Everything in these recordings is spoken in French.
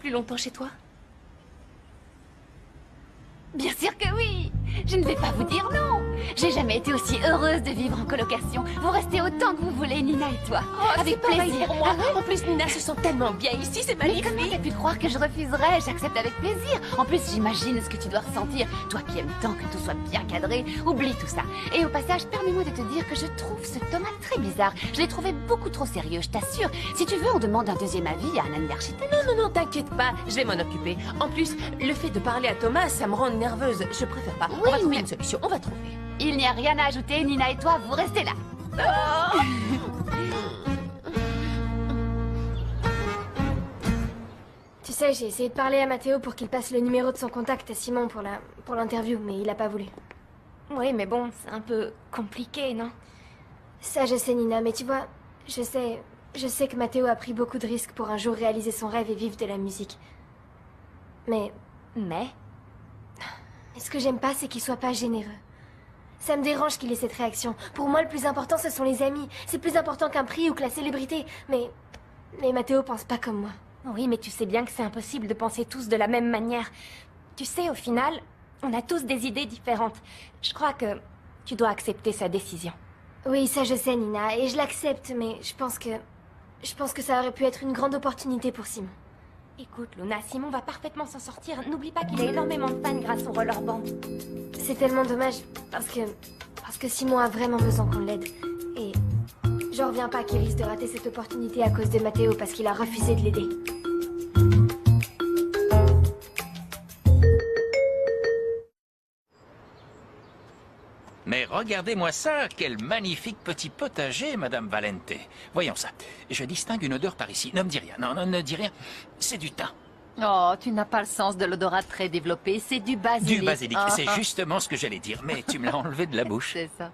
plus longtemps chez toi? Bien sûr que oui. Je ne vais pas vous dire non. J'ai jamais été aussi heureuse de vivre en colocation. Vous restez autant que vous voulez, Nina et toi. Oh, avec c'est pareil plaisir. pour moi. En plus, Nina se sent tellement bien ici, c'est Mais magnifique. comment t'as pu croire que je refuserais? J'accepte avec plaisir. En plus, j'imagine ce que tu dois ressentir. Toi qui aimes tant que tout soit bien cadré, oublie tout ça. Et au passage, permets-moi de te dire que je trouve ce Thomas très bizarre. Je l'ai trouvé beaucoup trop sérieux, je t'assure. Si tu veux, on demande un deuxième avis à un ami d'architecte. Non, t'inquiète pas, je vais m'en occuper. En plus, le fait de parler à Thomas, ça me rend nerveuse. Je préfère pas. Oui, On va trouver mais- une solution, on va trouver. Il n'y a rien à ajouter, Nina et toi, vous restez là. Tu sais, j'ai essayé de parler à Matteo pour qu'il passe le numéro de son contact à Simon pour l'interview, mais il a pas voulu. Oui, mais bon, c'est un peu compliqué, non? Ça, je sais, Nina, mais tu vois, je sais que Matteo a pris beaucoup de risques pour un jour réaliser son rêve et vivre de la musique. Mais Mais? ce que j'aime pas, c'est qu'il soit pas généreux. Ça me dérange qu'il ait cette réaction. Pour moi, le plus important, ce sont les amis. C'est plus important qu'un prix ou que la célébrité. Mais Matteo pense pas comme moi. Oui, mais tu sais bien que c'est impossible de penser tous de la même manière. Tu sais, au final, on a tous des idées différentes. Je crois que tu dois accepter sa décision. Oui, ça je sais, Nina, et je l'accepte, mais je pense que ça aurait pu être une grande opportunité pour Simon. Écoute, Luna, Simon va parfaitement s'en sortir. N'oublie pas qu'il a énormément de fans grâce au rollerband. C'est tellement dommage, parce que Simon a vraiment besoin qu'on l'aide. Et j'en reviens pas qu'il risque de rater cette opportunité à cause de Matteo parce qu'il a refusé de l'aider. Mais regardez-moi ça, quel magnifique petit potager, Madame Valente. Voyons ça. Je distingue une odeur par ici. Ne me dis rien. Non, ne dis rien. C'est du thym. Oh, tu n'as pas le sens de l'odorat très développé, c'est du basilic. Du basilic. Ah, C'est ah. justement ce que j'allais dire. Mais tu me l'as enlevé de la bouche. C'est ça.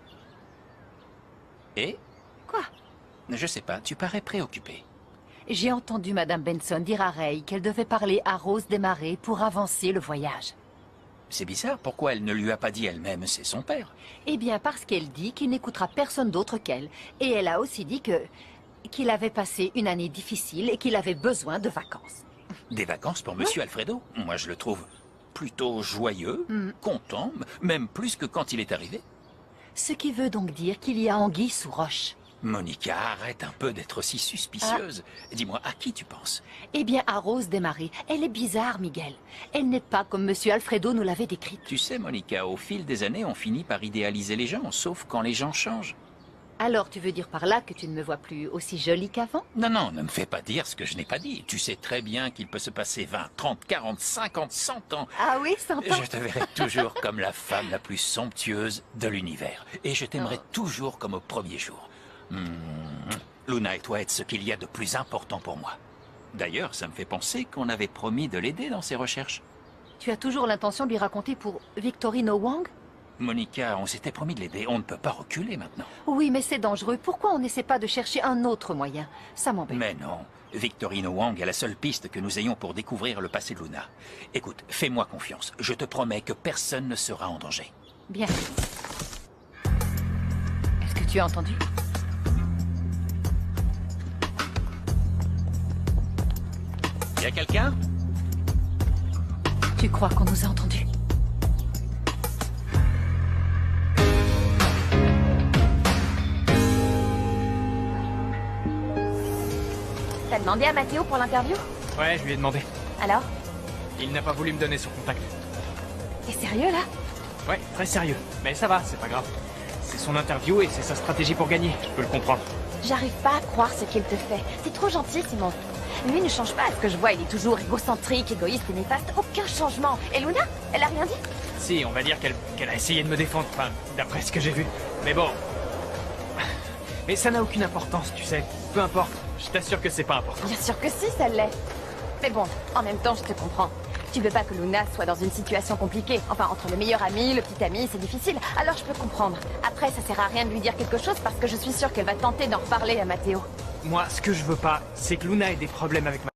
Et Quoi? je sais pas, tu parais préoccupé. J'ai entendu Madame Benson dire à Ray qu'elle devait parler à Rose Desmarais pour avancer le voyage. C'est bizarre, pourquoi elle ne lui a pas dit elle-même, c'est son père? Eh bien, parce qu'elle dit qu'il n'écoutera personne d'autre qu'elle. Et elle a aussi dit qu'il avait passé une année difficile et qu'il avait besoin de vacances. Des vacances pour Monsieur Alfredo? Moi, je le trouve plutôt joyeux, content, même plus que quand il est arrivé. Ce qui veut donc dire qu'il y a anguille sous roche. Monica, arrête un peu d'être si suspicieuse. Dis-moi, à qui tu penses? Eh bien, à Rose Desmarais, elle est bizarre, Miguel. Elle n'est pas comme Monsieur Alfredo nous l'avait décrite. Tu sais, Monica, au fil des années, on finit par idéaliser les gens, sauf quand les gens changent. Alors, tu veux dire par là que tu ne me vois plus aussi jolie qu'avant? Non, ne me fais pas dire ce que je n'ai pas dit. Tu sais très bien qu'il peut se passer 20, 30, 40, 50, 100 ans. Ah oui, 100 ans. Je te verrai toujours comme la femme la plus somptueuse de l'univers. Et je t'aimerai toujours comme au premier jour. Luna et toi êtes ce qu'il y a de plus important pour moi. D'ailleurs, ça me fait penser qu'on avait promis de l'aider dans ses recherches. Tu as toujours l'intention de lui raconter pour Victorino Wang? Monica, on s'était promis de l'aider. On ne peut pas reculer maintenant. Oui, mais c'est dangereux. Pourquoi on n'essaie pas de chercher un autre moyen? Ça m'embête. Mais non. Victorino Wang est la seule piste que nous ayons pour découvrir le passé de Luna. Écoute, fais-moi confiance. Je te promets que personne ne sera en danger. Bien. Est-ce que tu as entendu? Y a quelqu'un? Tu crois qu'on nous a entendus? T'as demandé à Matteo pour l'interview? Ouais, je lui ai demandé. Alors? Il n'a pas voulu me donner son contact. T'es sérieux, là? Ouais, très sérieux. Mais ça va, c'est pas grave. C'est son interview et c'est sa stratégie pour gagner, je peux le comprendre. J'arrive pas à croire ce qu'il te fait. C'est trop gentil, Simon. Lui ne change pas, à ce que je vois, il est toujours égocentrique, égoïste et néfaste. Aucun changement. Et Luna, elle a rien dit? Si, on va dire qu'elle a essayé de me défendre, enfin, d'après ce que j'ai vu. Mais bon... Mais ça n'a aucune importance, tu sais. Peu importe, je t'assure que c'est pas important. Bien sûr que si, ça l'est. Mais bon, en même temps, je te comprends. Tu veux pas que Luna soit dans une situation compliquée. Enfin, entre le meilleur ami, le petit ami, c'est difficile. Alors je peux comprendre. Après, ça sert à rien de lui dire quelque chose parce que je suis sûre qu'elle va tenter d'en reparler à Matteo. Moi, ce que je veux pas, c'est que Luna ait des problèmes avec